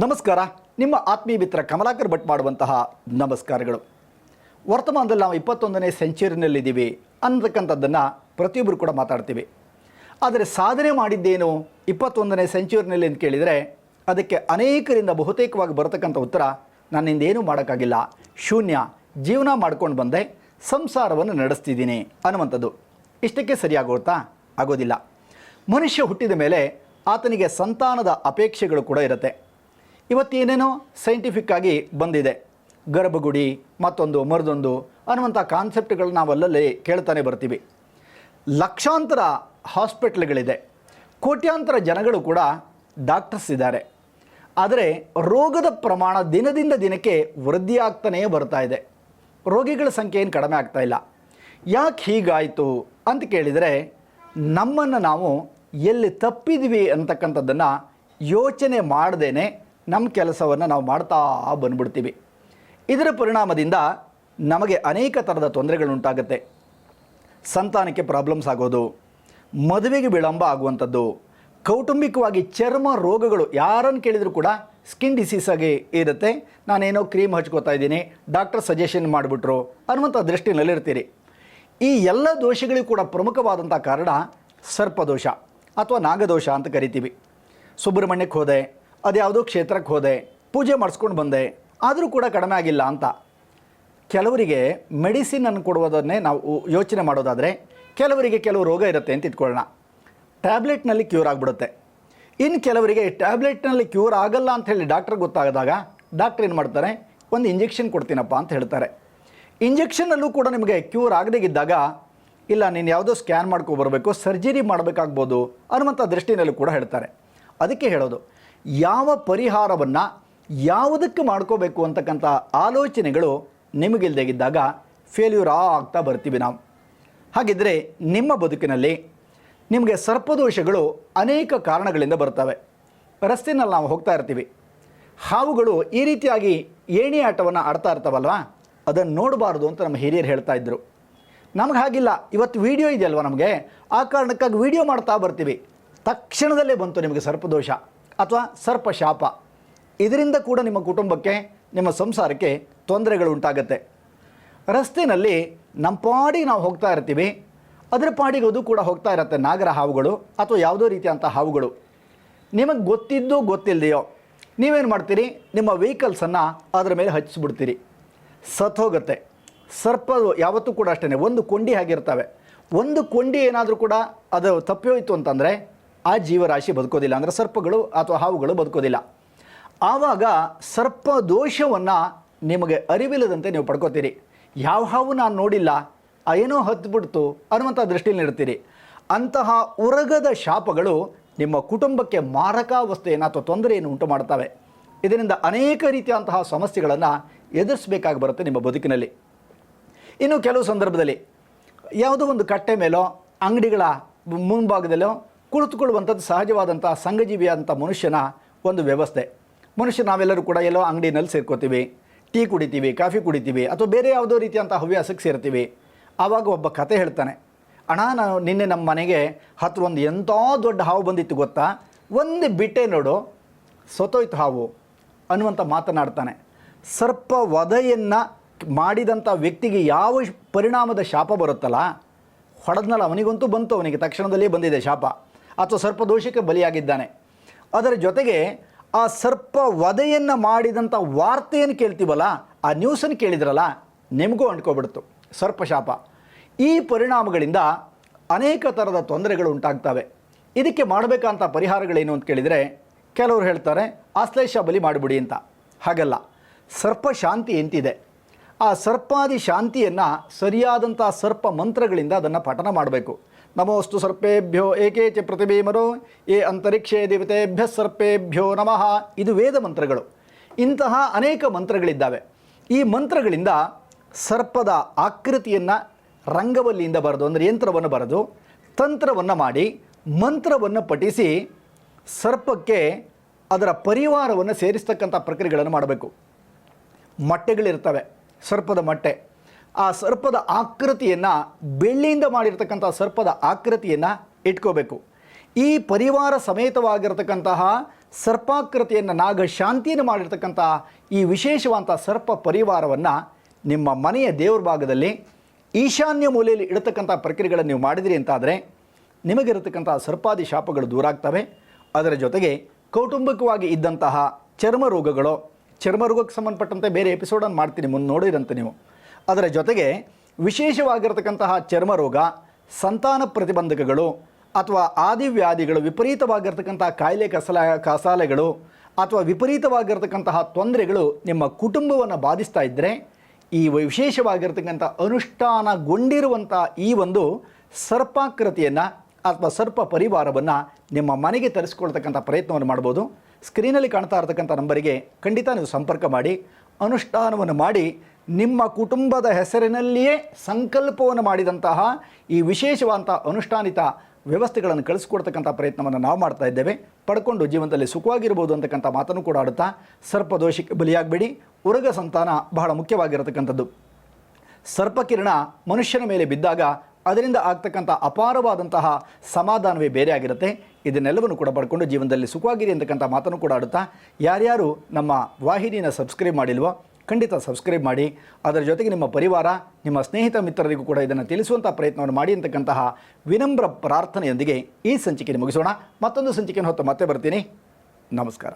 ನಮಸ್ಕಾರ. ನಿಮ್ಮ ಆತ್ಮೀಯ ಮಿತ್ರ ಕಮಲಾಕರ್ ಭಟ್ ಮಾಡುವಂತಹ ನಮಸ್ಕಾರಗಳು. ವರ್ತಮಾನದಲ್ಲಿ ನಾವು 21ನೇ ಸೆಂಚುರಿನಲ್ಲಿದ್ದೀವಿ ಅನ್ನತಕ್ಕಂಥದ್ದನ್ನು ಪ್ರತಿಯೊಬ್ಬರು ಕೂಡ ಮಾತಾಡ್ತೀವಿ. ಆದರೆ ಸಾಧನೆ ಮಾಡಿದ್ದೇನು 21ನೇ ಸೆಂಚುರಿನಲ್ಲಿ ಅಂತ ಕೇಳಿದರೆ ಅದಕ್ಕೆ ಅನೇಕರಿಂದ ಬಹುತೇಕವಾಗಿ ಬರತಕ್ಕಂಥ ಉತ್ತರ, ನನ್ನಿಂದೇನೂ ಮಾಡೋಕ್ಕಾಗಿಲ್ಲ, ಶೂನ್ಯ, ಜೀವನ ಮಾಡ್ಕೊಂಡು ಬಂದೆ, ಸಂಸಾರವನ್ನು ನಡೆಸ್ತಿದ್ದೀನಿ ಅನ್ನುವಂಥದ್ದು. ಇಷ್ಟಕ್ಕೆ ಸರಿಯಾಗೋತ್ತಾ? ಆಗೋದಿಲ್ಲ. ಮನುಷ್ಯ ಹುಟ್ಟಿದ ಮೇಲೆ ಆತನಿಗೆ ಸಂತಾನದ ಅಪೇಕ್ಷೆಗಳು ಕೂಡ ಇರುತ್ತೆ. ಇವತ್ತೇನೇನೋ ಸೈಂಟಿಫಿಕ್ ಆಗಿ ಬಂದಿದೆ, ಗರ್ಭಗುಡಿ ಮತ್ತೊಂದು ಮರದೊಂದು ಅನ್ನುವಂಥ ಕಾನ್ಸೆಪ್ಟ್ಗಳು ನಾವಲ್ಲಲ್ಲಿ ಕೇಳ್ತಾನೆ ಬರ್ತೀವಿ. ಲಕ್ಷಾಂತರ ಹಾಸ್ಪಿಟ್ಲ್ಗಳಿದೆ, ಕೋಟ್ಯಾಂತರ ಜನಗಳು ಕೂಡ ಡಾಕ್ಟರ್ಸ್ ಇದ್ದಾರೆ. ಆದರೆ ರೋಗದ ಪ್ರಮಾಣ ದಿನದಿಂದ ದಿನಕ್ಕೆ ವೃದ್ಧಿಯಾಗ್ತಾನೇ ಬರ್ತಾ ಇದೆ. ರೋಗಿಗಳ ಸಂಖ್ಯೆ ಏನು ಕಡಿಮೆ ಆಗ್ತಾ ಇಲ್ಲ. ಯಾಕೆ ಹೀಗಾಯಿತು ಅಂತ ಕೇಳಿದರೆ, ನಮ್ಮನ್ನು ನಾವು ಎಲ್ಲಿ ತಪ್ಪಿದ್ವಿ ಅಂತಕ್ಕಂಥದ್ದನ್ನು ಯೋಚನೆ ಮಾಡ್ದೇನೆ ನಮ್ಮ ಕೆಲಸವನ್ನು ನಾವು ಮಾಡ್ತಾ ಬಂದ್ಬಿಡ್ತೀವಿ. ಇದರ ಪರಿಣಾಮದಿಂದ ನಮಗೆ ಅನೇಕ ಥರದ ತೊಂದರೆಗಳುಂಟಾಗುತ್ತೆ. ಸಂತಾನಕ್ಕೆ ಪ್ರಾಬ್ಲಮ್ಸ್ ಆಗೋದು, ಮದುವೆಗೆ ವಿಳಂಬ ಆಗುವಂಥದ್ದು, ಕೌಟುಂಬಿಕವಾಗಿ ಚರ್ಮ ರೋಗಗಳು, ಯಾರನ್ನು ಕೇಳಿದರೂ ಕೂಡ ಸ್ಕಿನ್ ಡಿಸೀಸ್ ಆಗಿ ಇರುತ್ತೆ. ನಾನೇನೋ ಕ್ರೀಮ್ ಹಚ್ಕೋತಾ ಇದ್ದೀನಿ, ಡಾಕ್ಟರ್ ಸಜೆಷನ್ ಮಾಡಿಬಿಟ್ರು ಅನ್ನುವಂಥ ದೃಷ್ಟಿನಲ್ಲಿರ್ತೀರಿ. ಈ ಎಲ್ಲ ದೋಷಗಳಿಗೂ ಕೂಡ ಪ್ರಮುಖವಾದಂಥ ಕಾರಣ ಸರ್ಪದೋಷ ಅಥವಾ ನಾಗದೋಷ ಅಂತ ಕರಿತೀವಿ. ಸುಬ್ರಹ್ಮಣ್ಯಕ್ಕೆ ಹೋದೆ, ಅದ್ಯಾವುದೋ ಕ್ಷೇತ್ರಕ್ಕೆ ಹೋದೆ, ಪೂಜೆ ಮಾಡಿಸ್ಕೊಂಡು ಬಂದೆ, ಆದರೂ ಕೂಡ ಕಡಿಮೆ ಆಗಿಲ್ಲ ಅಂತ. ಕೆಲವರಿಗೆ ಮೆಡಿಸಿನನ್ನು ಕೊಡುವುದನ್ನೇ ನಾವು ಯೋಚನೆ ಮಾಡೋದಾದರೆ, ಕೆಲವರಿಗೆ ಕೆಲವು ರೋಗ ಇರುತ್ತೆ ಅಂತ ಇಟ್ಕೊಳ್ಳೋಣ, ಟ್ಯಾಬ್ಲೆಟ್ನಲ್ಲಿ ಕ್ಯೂರ್ ಆಗಿಬಿಡುತ್ತೆ. ಇನ್ನು ಕೆಲವರಿಗೆ ಟ್ಯಾಬ್ಲೆಟ್ನಲ್ಲಿ ಕ್ಯೂರ್ ಆಗಲ್ಲ ಅಂತ ಹೇಳಿ ಡಾಕ್ಟ್ರಿಗೆ ಗೊತ್ತಾಗದಾಗ ಡಾಕ್ಟ್ರ್ ಏನು ಮಾಡ್ತಾರೆ, ಒಂದು ಇಂಜೆಕ್ಷನ್ ಕೊಡ್ತೀನಪ್ಪ ಅಂತ ಹೇಳ್ತಾರೆ. ಇಂಜೆಕ್ಷನಲ್ಲೂ ಕೂಡ ನಿಮಗೆ ಕ್ಯೂರ್ ಆಗದೇ ಇದ್ದಾಗ, ಇಲ್ಲ ನೀನು ಯಾವುದೋ ಸ್ಕ್ಯಾನ್ ಮಾಡ್ಕೊಬರ್ಬೇಕು, ಸರ್ಜರಿ ಮಾಡಬೇಕಾಗ್ಬೋದು ಅನ್ನುವಂಥ ದೃಷ್ಟಿನಲ್ಲೂ ಕೂಡ ಹೇಳ್ತಾರೆ. ಅದಕ್ಕೆ ಹೇಳೋದು, ಯಾವ ಪರಿಹಾರವನ್ನು ಯಾವುದಕ್ಕೆ ಮಾಡ್ಕೋಬೇಕು ಅಂತಕ್ಕಂಥ ಆಲೋಚನೆಗಳು ನಿಮಗಿಲ್ದಾಗಿದ್ದಾಗ ಫೇಲ್ಯೂರ್ ಆಗ್ತಾ ಬರ್ತೀವಿ ನಾವು. ಹಾಗಿದ್ದರೆ ನಿಮ್ಮ ಬದುಕಿನಲ್ಲಿ ನಿಮಗೆ ಸರ್ಪದೋಷಗಳು ಅನೇಕ ಕಾರಣಗಳಿಂದ ಬರ್ತವೆ. ರಸ್ತೆಯಲ್ಲಿ ನಾವು ಹೋಗ್ತಾ ಇರ್ತೀವಿ, ಹಾವುಗಳು ಈ ರೀತಿಯಾಗಿ ಏಣಿ ಆಟವನ್ನು ಆಡ್ತಾ ಇರ್ತಾವಲ್ವ, ಅದನ್ನು ನೋಡಬಾರ್ದು ಅಂತ ನಮ್ಮ ಹಿರಿಯರು ಹೇಳ್ತಾ ಇದ್ದರು. ನಮಗೆ ಹಾಗಿಲ್ಲ, ಇವತ್ತು ವಿಡಿಯೋ ಇದೆಯಲ್ವ ನಮಗೆ, ಆ ಕಾರಣಕ್ಕಾಗಿ ವಿಡಿಯೋ ಮಾಡ್ತಾ ಬರ್ತೀವಿ. ತಕ್ಷಣದಲ್ಲೇ ಬಂತು ನಿಮಗೆ ಸರ್ಪದೋಷ ಅಥವಾ ಸರ್ಪಶಾಪ. ಇದರಿಂದ ಕೂಡ ನಿಮ್ಮ ಕುಟುಂಬಕ್ಕೆ, ನಿಮ್ಮ ಸಂಸಾರಕ್ಕೆ ತೊಂದರೆಗಳು ಉಂಟಾಗತ್ತೆ. ರಸ್ತೆಯಲ್ಲಿ ನಮ್ಮ ಪಾಡಿಗೆ ನಾವು ಹೋಗ್ತಾ ಇರ್ತೀವಿ, ಅದರ ಪಾಡಿಗೆ ಅದು ಕೂಡ ಹೋಗ್ತಾ ಇರುತ್ತೆ, ನಾಗರ ಹಾವುಗಳು ಅಥವಾ ಯಾವುದೋ ರೀತಿಯಂಥ ಹಾವುಗಳು. ನಿಮಗೆ ಗೊತ್ತಿದ್ದೋ ಗೊತ್ತಿಲ್ಲದೆಯೋ ನೀವೇನು ಮಾಡ್ತೀರಿ, ನಿಮ್ಮ ವೆಹಿಕಲ್ಸನ್ನು ಅದರ ಮೇಲೆ ಹಚ್ಚಿಬಿಡ್ತೀರಿ, ಸತ್ತೋಗುತ್ತೆ. ಸರ್ಪ ಯಾವತ್ತೂ ಕೂಡ ಅಷ್ಟೇ, ಒಂದು ಕೊಂಡಿ ಆಗಿರ್ತವೆ. ಒಂದು ಕೊಂಡಿ ಏನಾದರೂ ಕೂಡ ಅದು ತಪ್ಪಿ ಹೋಯಿತು ಅಂತಂದರೆ ಆ ಜೀವರಾಶಿ ಬದುಕೋದಿಲ್ಲ, ಅಂದರೆ ಸರ್ಪಗಳು ಅಥವಾ ಹಾವುಗಳು ಬದುಕೋದಿಲ್ಲ. ಆವಾಗ ಸರ್ಪ ದೋಷವನ್ನು ನಿಮಗೆ ಅರಿವಿಲ್ಲದಂತೆ ನೀವು ಪಡ್ಕೋತೀರಿ. ಯಾವ ಹಾವು ನಾನು ನೋಡಿಲ್ಲ, ಏನೋ ಹತ್ಬಿಡ್ತು ಅನ್ನುವಂಥ ದೃಷ್ಟಿಯಲ್ಲಿ ಇರ್ತೀರಿ. ಅಂತಹ ಉರಗದ ಶಾಪಗಳು ನಿಮ್ಮ ಕುಟುಂಬಕ್ಕೆ ಮಾರಕಾವಸ್ಥೆಯನ್ನು ಅಥವಾ ತೊಂದರೆಯನ್ನು ಉಂಟು ಮಾಡ್ತವೆ. ಇದರಿಂದ ಅನೇಕ ರೀತಿಯಂತಹ ಸಮಸ್ಯೆಗಳನ್ನು ಎದುರಿಸಬೇಕಾಗಿ ಬರುತ್ತೆ ನಿಮ್ಮ ಬದುಕಿನಲ್ಲಿ. ಇನ್ನು ಕೆಲವು ಸಂದರ್ಭದಲ್ಲಿ ಯಾವುದೋ ಒಂದು ಕಟ್ಟೆ ಮೇಲೋ ಅಂಗಡಿಗಳ ಮುಂಭಾಗದಲ್ಲೋ ಕುಳಿತುಕೊಳ್ಳುವಂಥದ್ದು ಸಹಜವಾದಂಥ ಸಂಘಜೀವಿಯಾದಂಥ ಮನುಷ್ಯನ ಒಂದು ವ್ಯವಸ್ಥೆ. ನಾವೆಲ್ಲರೂ ಕೂಡ ಎಲ್ಲೋ ಅಂಗಡಿನಲ್ಲಿ ಸೇರ್ಕೋತೀವಿ, ಟೀ ಕುಡಿತೀವಿ, ಕಾಫಿ ಕುಡಿತೀವಿ, ಅಥವಾ ಬೇರೆ ಯಾವುದೋ ರೀತಿಯಂಥ ಹವ್ಯಾಸಕ್ಕೆ ಸೇರ್ತೀವಿ. ಆವಾಗ ಒಬ್ಬ ಕತೆ ಹೇಳ್ತಾನೆ, ಅಣ್ಣ ನಾನು ನಿನ್ನೆ ನಮ್ಮ ಮನೆಗೆ ಹತ್ರ ಒಂದು ಎಂಥ ದೊಡ್ಡ ಹಾವು ಬಂದಿತ್ತು ಗೊತ್ತಾ, ಒಂದು ಬಿಟ್ಟೆ ನೋಡು ಸತ್ತೋಯ್ತು ಹಾವು ಅನ್ನುವಂಥ ಮಾತನಾಡ್ತಾನೆ. ಸರ್ಪ ವಧೆಯನ್ನು ಮಾಡಿದಂಥ ವ್ಯಕ್ತಿಗೆ ಯಾವ ಪರಿಣಾಮದ ಶಾಪ ಬರುತ್ತಲ್ಲ, ಹೊಡೆದ್ನಲ್ಲ ಅವನಿಗಂತೂ ಬಂತು, ಅವನಿಗೆ ತಕ್ಷಣದಲ್ಲೇ ಬಂದಿದೆ ಶಾಪ, ಅಥವಾ ಸರ್ಪದೋಷಕ್ಕೆ ಬಲಿಯಾಗಿದ್ದಾನೆ. ಅದರ ಜೊತೆಗೆ ಆ ಸರ್ಪ ವಧೆಯನ್ನು ಮಾಡಿದಂಥ ವಾರ್ತೆಯನ್ನು ಕೇಳ್ತೀವಲ್ಲ, ಆ ನ್ಯೂಸನ್ನು ಕೇಳಿದ್ರಲ್ಲ, ನಿಮಗೂ ಅಂಟ್ಕೊಬಿಡ್ತು ಸರ್ಪಶಾಪ. ಈ ಪರಿಣಾಮಗಳಿಂದ ಅನೇಕ ಥರದ ತೊಂದರೆಗಳು ಉಂಟಾಗ್ತವೆ. ಇದಕ್ಕೆ ಮಾಡಬೇಕಂತ ಪರಿಹಾರಗಳೇನು ಅಂತ ಕೇಳಿದರೆ, ಕೆಲವರು ಹೇಳ್ತಾರೆ ಆಶ್ಲೇಷ ಬಲಿ ಮಾಡಿಬಿಡಿ ಅಂತ. ಹಾಗಲ್ಲ, ಸರ್ಪ ಶಾಂತಿ ಎಂತಿದೆ, ಆ ಸರ್ಪಾದಿ ಶಾಂತಿಯನ್ನು ಸರಿಯಾದಂಥ ಸರ್ಪ ಮಂತ್ರಗಳಿಂದ ಅದನ್ನು ಪಠನ ಮಾಡಬೇಕು. ನಮೋಸ್ತು ಸರ್ಪೇಭ್ಯೋ ಏಕೇಚ ಪ್ರತಿಭೀಮರೋ ಏ ಅಂತರಿಕ್ಷೇ ದೇವತೆಭ್ಯ ಸರ್ಪೇಭ್ಯೋ ನಮಃ. ಇದು ವೇದ ಮಂತ್ರಗಳು. ಇಂತಹ ಅನೇಕ ಮಂತ್ರಗಳಿದ್ದಾವೆ. ಈ ಮಂತ್ರಗಳಿಂದ ಸರ್ಪದ ಆಕೃತಿಯನ್ನು ರಂಗವಲ್ಲಿಯಿಂದ ಬರೆದು, ಅಂದರೆ ಯಂತ್ರವನ್ನು ಬರೆದು ತಂತ್ರವನ್ನು ಮಾಡಿ ಮಂತ್ರವನ್ನು ಪಠಿಸಿ ಸರ್ಪಕ್ಕೆ ಅದರ ಪರಿವಾರವನ್ನು ಸೇರಿಸ್ತಕ್ಕಂಥ ಪ್ರಕ್ರಿಯೆಗಳನ್ನು ಮಾಡಬೇಕು. ಮೊಟ್ಟೆಗಳಿರ್ತವೆ, ಸರ್ಪದ ಮೊಟ್ಟೆ. ಆ ಸರ್ಪದ ಆಕೃತಿಯನ್ನು, ಬೆಳ್ಳಿಯಿಂದ ಮಾಡಿರ್ತಕ್ಕಂಥ ಸರ್ಪದ ಆಕೃತಿಯನ್ನು ಇಟ್ಕೋಬೇಕು. ಈ ಪರಿವಾರ ಸಮೇತವಾಗಿರತಕ್ಕಂತಹ ಸರ್ಪಾಕೃತಿಯನ್ನು ನಾಗ ಶಾಂತಿಯನ್ನು ಮಾಡಿರ್ತಕ್ಕಂಥ ಈ ವಿಶೇಷವಾದಂಥ ಸರ್ಪ ಪರಿವಾರವನ್ನು ನಿಮ್ಮ ಮನೆಯ ದೇವ್ರ ಭಾಗದಲ್ಲಿ ಈಶಾನ್ಯ ಮೂಲೆಯಲ್ಲಿ ಇಡತಕ್ಕಂಥ ಪ್ರಕ್ರಿಯೆಗಳನ್ನು ನೀವು ಮಾಡಿದಿರಿ ಅಂತಾದರೆ ನಿಮಗಿರತಕ್ಕಂಥ ಸರ್ಪಾದಿ ಶಾಪಗಳು ದೂರ ಆಗ್ತವೆ. ಅದರ ಜೊತೆಗೆ ಕೌಟುಂಬಿಕವಾಗಿ ಇದ್ದಂತಹ ಚರ್ಮ ರೋಗಕ್ಕೆ ಸಂಬಂಧಪಟ್ಟಂತೆ ಬೇರೆ ಎಪಿಸೋಡನ್ನು ಮಾಡ್ತೀನಿ, ಮುಂದೆ ನೋಡಿರಂತೆ ನೀವು. ಅದರ ಜೊತೆಗೆ ವಿಶೇಷವಾಗಿರತಕ್ಕಂತಹ ಚರ್ಮ ರೋಗ, ಸಂತಾನ ಪ್ರತಿಬಂಧಕಗಳು ಅಥವಾ ಆದಿವ್ಯಾಧಿಗಳು, ವಿಪರೀತವಾಗಿರ್ತಕ್ಕಂಥ ಕಾಯಿಲೆ ಕಸಾಲೆಗಳು ಅಥವಾ ವಿಪರೀತವಾಗಿರ್ತಕ್ಕಂತಹ ತೊಂದರೆಗಳು ನಿಮ್ಮ ಕುಟುಂಬವನ್ನು ಬಾಧಿಸ್ತಾ ಇದ್ದರೆ ಈ ವಿಶೇಷವಾಗಿರ್ತಕ್ಕಂಥ ಅನುಷ್ಠಾನಗೊಂಡಿರುವಂಥ ಈ ಒಂದು ಸರ್ಪಾಕೃತಿಯನ್ನು ಅಥವಾ ಸರ್ಪ ಪರಿವಾರವನ್ನು ನಿಮ್ಮ ಮನೆಗೆ ತರಿಸ್ಕೊಳ್ತಕ್ಕಂಥ ಪ್ರಯತ್ನವನ್ನು ಮಾಡ್ಬೋದು. ಸ್ಕ್ರೀನಲ್ಲಿ ಕಾಣ್ತಾ ಇರತಕ್ಕಂಥ ನಂಬರಿಗೆ ಖಂಡಿತ ನೀವು ಸಂಪರ್ಕ ಮಾಡಿ ಅನುಷ್ಠಾನವನ್ನು ಮಾಡಿ ನಿಮ್ಮ ಕುಟುಂಬದ ಹೆಸರಿನಲ್ಲಿಯೇ ಸಂಕಲ್ಪವನ್ನು ಮಾಡಿದಂತಹ ಈ ವಿಶೇಷವಾದಂಥ ಅನುಷ್ಠಾನಿತ ವ್ಯವಸ್ಥೆಗಳನ್ನು ಕಳಿಸ್ಕೊಡ್ತಕ್ಕಂಥ ಪ್ರಯತ್ನವನ್ನು ನಾವು ಮಾಡ್ತಾ ಇದ್ದೇವೆ. ಪಡ್ಕೊಂಡು ಜೀವನದಲ್ಲಿ ಸುಖವಾಗಿರ್ಬೋದು ಅಂತಕ್ಕಂಥ ಮಾತನ್ನು ಕೂಡ ಆಡುತ್ತಾ, ಸರ್ಪದೋಷಕ್ಕೆ ಬಲಿಯಾಗಬೇಡಿ. ಉರಗ ಸಂತಾನ ಬಹಳ ಮುಖ್ಯವಾಗಿರತಕ್ಕಂಥದ್ದು. ಸರ್ಪಕಿರಣ ಮನುಷ್ಯನ ಮೇಲೆ ಬಿದ್ದಾಗ ಅದರಿಂದ ಆಗ್ತಕ್ಕಂಥ ಅಪಾರವಾದಂತಹ ಸಮಾಧಾನವೇ ಬೇರೆ ಆಗಿರುತ್ತೆ. ಇದನ್ನೆಲ್ಲವನ್ನು ಕೂಡ ಪಡ್ಕೊಂಡು ಜೀವನದಲ್ಲಿ ಸುಖವಾಗಿರಿ ಅಂತಕ್ಕಂಥ ಮಾತನ್ನು ಕೂಡ ಆಡುತ್ತಾ, ಯಾರ್ಯಾರು ನಮ್ಮ ವಾಹಿನಿಯನ್ನು ಸಬ್ಸ್ಕ್ರೈಬ್ ಮಾಡಿಲ್ವೋ ಖಂಡಿತ ಸಬ್ಸ್ಕ್ರೈಬ್ ಮಾಡಿ. ಅದರ ಜೊತೆಗೆ ನಿಮ್ಮ ಪರಿವಾರ, ನಿಮ್ಮ ಸ್ನೇಹಿತ ಮಿತ್ರರಿಗೂ ಕೂಡ ಇದನ್ನು ತಿಳಿಸುವಂಥ ಪ್ರಯತ್ನವನ್ನು ಮಾಡಿ ಅಂತಕ್ಕಂತಹ ವಿನಮ್ರ ಪ್ರಾರ್ಥನೆಯೊಂದಿಗೆ ಈ ಸಂಚಿಕೆಯನ್ನು ಮುಗಿಸೋಣ. ಮತ್ತೊಂದು ಸಂಚಿಕೆಯನ್ನು ಹೊತ್ತು ಮತ್ತೆ ಬರ್ತೀನಿ. ನಮಸ್ಕಾರ.